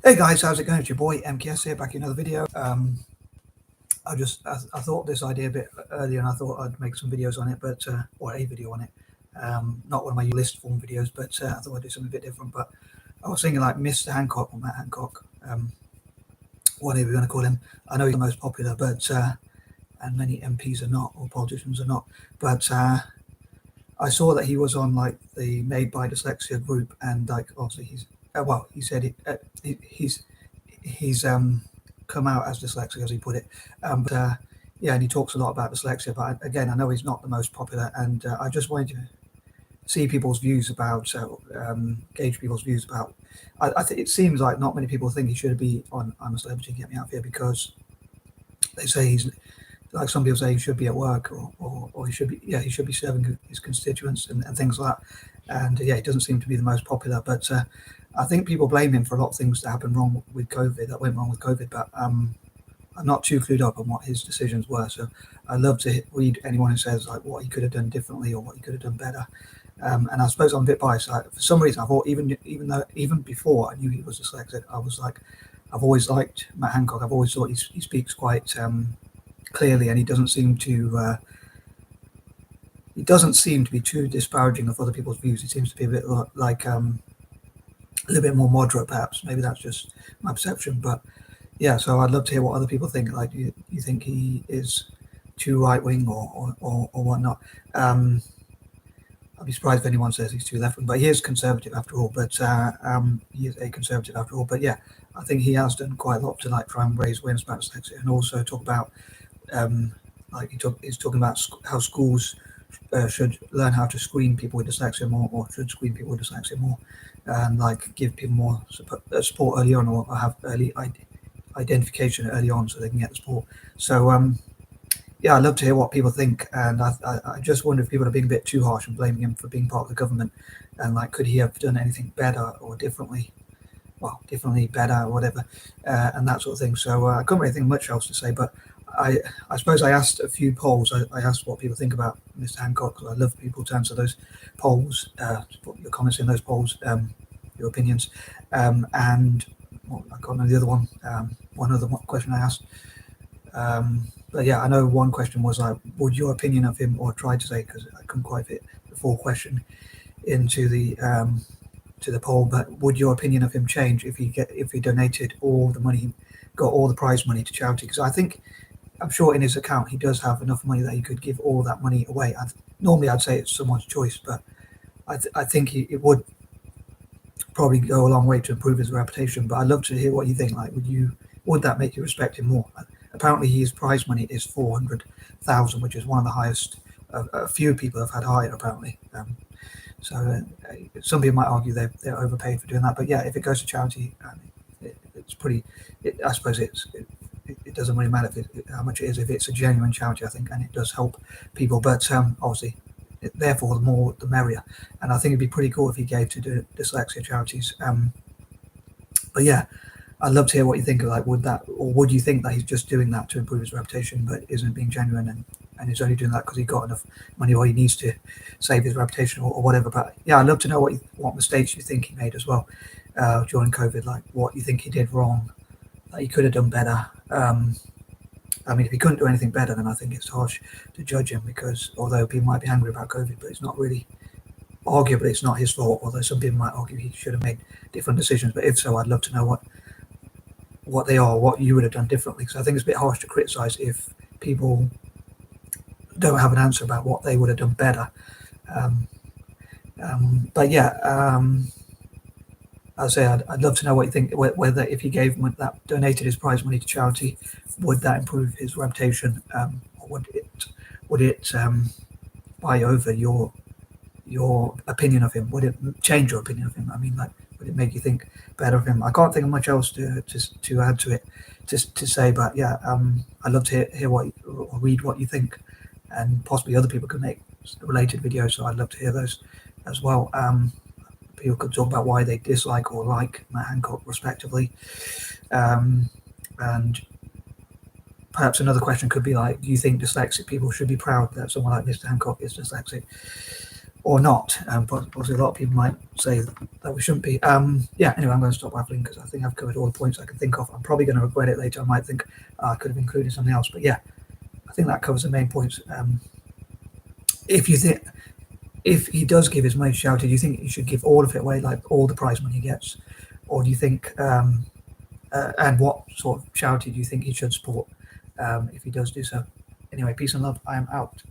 Hey guys, how's it going? It's your boy M.K.S here, back in another video. I thought this idea a bit earlier, and I thought I'd make some videos on it, but or a video on it. Not one of my list form videos, but I thought I'd do something a bit different. But I was thinking like Mr. Hancock or Matt Hancock, whatever you're going to call him. I know he's the most popular, but and many M.P.s are not, or politicians are not. But I saw that he was on like the Made by Dyslexia group, and like obviously he's he said he's come out as dyslexic, as he put it. Yeah, and he talks a lot about dyslexia. But again, I know he's not the most popular, and I just wanted to see people's views about, gauge people's views about. I think it seems like not many people think he should be on I'm a Celebrity, Get Me Out of Here, because they say he's like, some people say he should be at work, or he should be serving his constituents and things like that. And yeah, he doesn't seem to be the most popular, but I think people blame him for a lot of things that happened wrong with COVID, that went wrong with COVID, but I'm not too clued up on what his decisions were. So I'd love to read anyone who says like what he could have done differently or what he could have done better. And I suppose I'm a bit biased. For some reason, I thought even before I knew he was dyslexic, I was like, I've always liked Matt Hancock. I've always thought he speaks quite clearly, and he doesn't seem to be too disparaging of other people's views. He seems to be a bit like a little bit more moderate, perhaps. Maybe that's just my perception, but yeah. So I'd love to hear what other people think. Like, do you think he is too right wing or whatnot? I'd be surprised if anyone says he's too left wing, but he is conservative after all. But he is a conservative after all. But yeah, I think he has done quite a lot to like try and raise awareness about dyslexia, and also talk about like he's talking about how schools should learn how to screen people with dyslexia more, or should screen people with dyslexia more, and like give people more support early on, or have early identification early on so they can get the support. So yeah, I'd love to hear what people think, and I just wonder if people are being a bit too harsh and blaming him for being part of the government, and like, could he have done anything better or differently? Well, differently, better, or whatever, and that sort of thing. So I couldn't really think much else to say, but I suppose I asked a few polls. I asked what people think about Mr. Hancock, because I love people to answer those polls, to put your comments in those polls, your opinions, and well, I can't remember the other one. One other question I asked, but yeah, I know one question was like, would your opinion of him, or tried to say, because I couldn't quite fit the full question into the poll, but would your opinion of him change if he donated all the money, got all the prize money to charity? Because I'm sure in his account he does have enough money that he could give all that money away. Normally I'd say it's someone's choice, but I think it would probably go a long way to improve his reputation. But I'd love to hear what you think. Like, would that make you respect him more? Apparently his prize money is 400,000, which is one of the highest. A few people have had higher, apparently. So some people might argue they're overpaid for doing that, but yeah, if it goes to charity, it's pretty. I suppose it doesn't really matter how much it is, if it's a genuine charity, I think, and it does help people. But obviously, therefore, the more the merrier. And I think it'd be pretty cool if he gave to dyslexia charities. But yeah, I'd love to hear what you think of, like, would you think that he's just doing that to improve his reputation, but isn't being genuine, and he's only doing that because he got enough money, or he needs to save his reputation, or whatever. But yeah, I'd love to know what mistakes you think he made as well during COVID, like what you think he did wrong, that he could have done better. I mean, if he couldn't do anything better, then I think it's harsh to judge him, because although people might be angry about COVID, but it's not really, arguably it's not his fault, although some people might argue he should have made different decisions. But if so, I'd love to know what they are, what you would have done differently, because I think it's a bit harsh to criticize if people don't have an answer about what they would have done better. But yeah, I'd say I'd love to know what you think, whether if he gave donated his prize money to charity, would that improve his reputation, or would it buy over your opinion of him? Would it change your opinion of him? I mean, like, would it make you think better of him? I can't think of much else to add to it, to say, but yeah, I'd love to hear or read what you think, and possibly other people could make related videos, so I'd love to hear those as well. People could talk about why they dislike or like Matt Hancock, respectively. And perhaps another question could be like, do you think dyslexic people should be proud that someone like Mr. Hancock is dyslexic? or not. But obviously, a lot of people might say that we shouldn't be. Yeah. Anyway, I'm going to stop waffling because I think I've covered all the points I can think of. I'm probably going to regret it later. I might think I could have included something else. But yeah, I think that covers the main points. If you think if he does give his money to charity, do you think he should give all of it away, like all the prize money he gets, or do you think? And what sort of charity do you think he should support if he does do so? Anyway, peace and love. I am out.